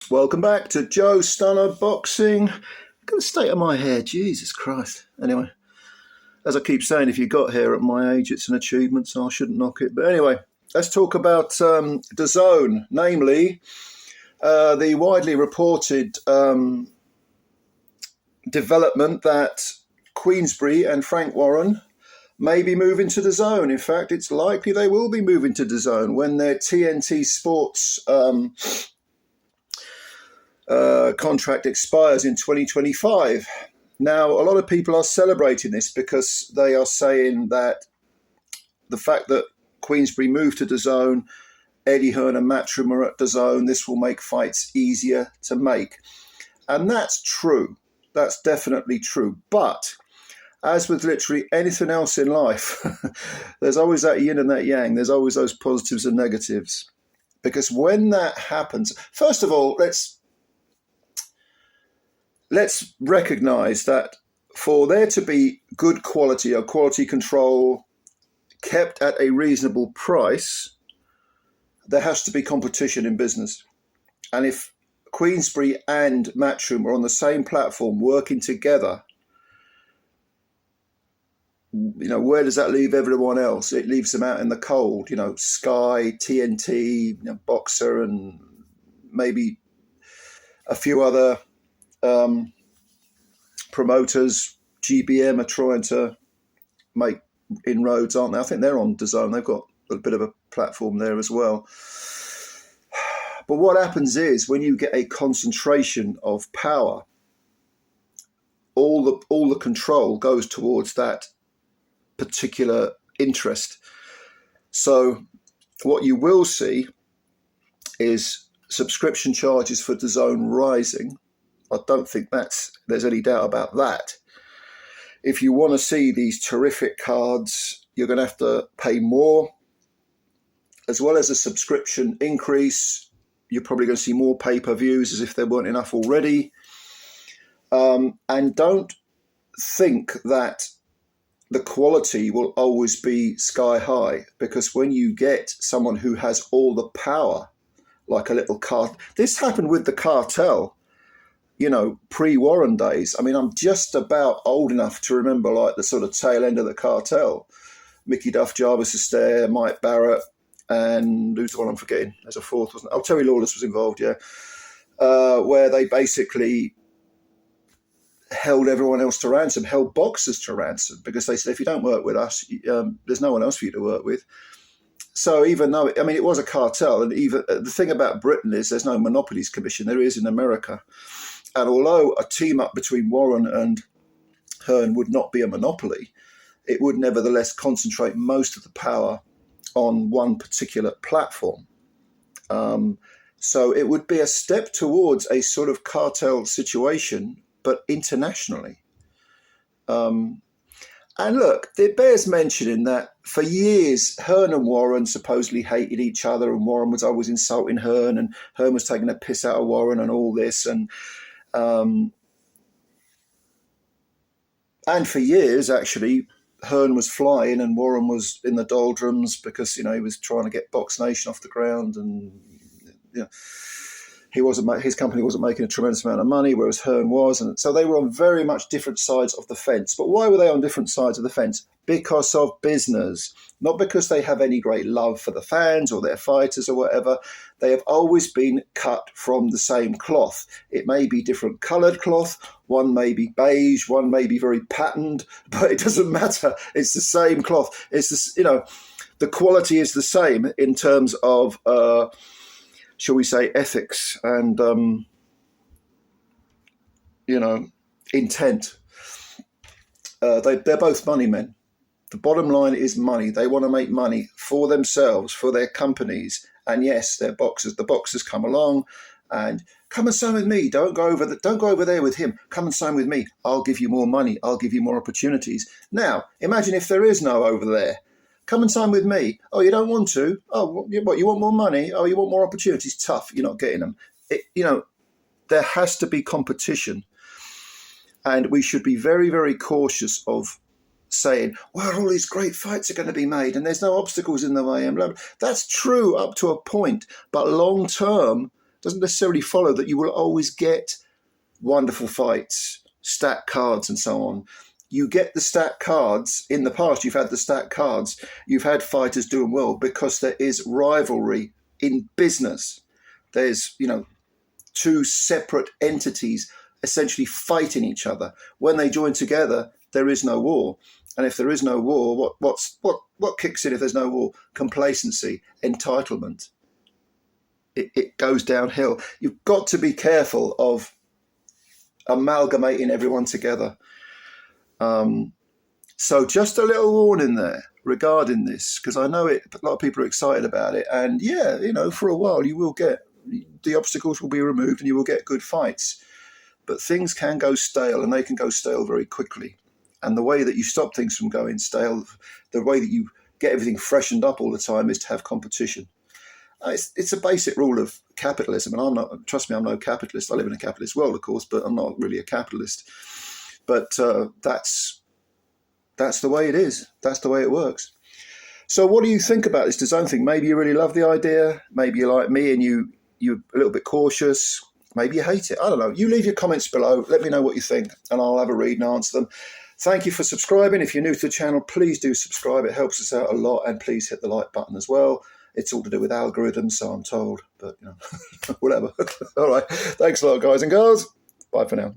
Welcome back to Joe Stunner Boxing. Got a state of my hair, Jesus Christ. Anyway, as I keep saying, if you got hair at my age, it's an achievement, so I shouldn't knock it. But anyway, let's talk about DAZN, namely the widely reported development that Queensbury and Frank Warren may be moving to DAZN. In fact, it's likely they will be moving to DAZN when their TNT Sports contract expires in 2025. Now, a lot of people are celebrating this because they are saying that the fact that Queensbury moved to DAZN, Eddie Hearn and Matchroom are at DAZN, this will make fights easier to make. And that's true. That's definitely true. But as with literally anything else in life, there's always that yin and that yang. There's always those positives and negatives. Because when that happens, first of all, let's recognize that for there to be good quality or quality control kept at a reasonable price, there has to be competition in business. And if Queensbury and Matchroom are on the same platform working together, where does that leave everyone else? It leaves them out in the cold. Sky, TNT, Boxer, and maybe a few other promoters. GBM are trying to make inroads, aren't they? I think they're on DAZN. They've got a bit of a platform there as well. But what happens is when you get a concentration of power, all the control goes towards that particular interest. So what you will see is subscription charges for DAZN rising. I don't think there's any doubt about that. If you want to see these terrific cards, you're going to have to pay more, as well as a subscription increase. You're probably going to see more pay-per-views as if there weren't enough already. And don't think that the quality will always be sky high, because when you get someone who has all the power, like a little cart, this happened with the cartel, pre-Warren days. I mean, I'm just about old enough to remember like the sort of tail end of the cartel. Mickey Duff, Jarvis Astaire, Mike Barrett, and who's the one I'm forgetting? There's a fourth, wasn't it? Oh, Terry Lawless was involved, yeah. Where they basically held everyone else to ransom, held boxers to ransom, because they said, if you don't work with us, there's no one else for you to work with. So even though, it was a cartel, and even the thing about Britain is there's no monopolies commission. There is in America. And although a team up between Warren and Hearn would not be a monopoly, it would nevertheless concentrate most of the power on one particular platform. So it would be a step towards a sort of cartel situation, but internationally. And look, it bears mentioning that for years, Hearn and Warren supposedly hated each other, and Warren was always insulting Hearn, and Hearn was taking a piss out of Warren and all this. And for years, actually, Hearn was flying and Warren was in the doldrums because, he was trying to get Box Nation off the ground, and, his company wasn't making a tremendous amount of money, whereas Hearn was. And so they were on very much different sides of the fence. But why were they on different sides of the fence? Because of business, not because they have any great love for the fans or their fighters or whatever. They have always been cut from the same cloth. It may be different coloured cloth. One may be beige, one may be very patterned, but it doesn't matter. It's the same cloth. It's the quality is the same in terms of, shall we say, ethics and, intent. They're both money men. The bottom line is money. They want to make money for themselves, for their companies. And yes, they're boxers. The boxers come along and come and sign with me. Don't go over there with him. Come and sign with me. I'll give you more money. I'll give you more opportunities. Now, imagine if there is no over there. Come and sign with me. Oh, you don't want to? Oh, what? You want more money? Oh, you want more opportunities? Tough. You're not getting them. There has to be competition. And we should be very, very cautious of saying, well, all these great fights are going to be made and there's no obstacles in the way. And blah, blah. That's true up to a point. But long term, doesn't necessarily follow that you will always get wonderful fights, stacked cards and so on. You get the stacked cards. In the past, you've had the stacked cards. You've had fighters doing well because there is rivalry in business. There's, two separate entities essentially fighting each other. When they join together, there is no war. And if there is no war, what kicks in if there's no war? Complacency, entitlement. It goes downhill. You've got to be careful of amalgamating everyone together. So just a little warning there regarding this, because I know a lot of people are excited about it. And for a while you will get, the obstacles will be removed and you will get good fights. But things can go stale, and they can go stale very quickly. And the way that you stop things from going stale, the way that you get everything freshened up all the time, is to have competition. It's a basic rule of capitalism, and I'm no capitalist. I live in a capitalist world, of course, but I'm not really a capitalist. But that's the way it is. That's the way it works. So what do you think about this DAZN thing? Maybe you really love the idea. Maybe you're like me and you're a little bit cautious. Maybe you hate it. I don't know. You leave your comments below. Let me know what you think, and I'll have a read and answer them. Thank you for subscribing. If you're new to the channel, please do subscribe. It helps us out a lot. And please hit the like button as well. It's all to do with algorithms, so I'm told. But, whatever. All right. Thanks a lot, guys and girls. Bye for now.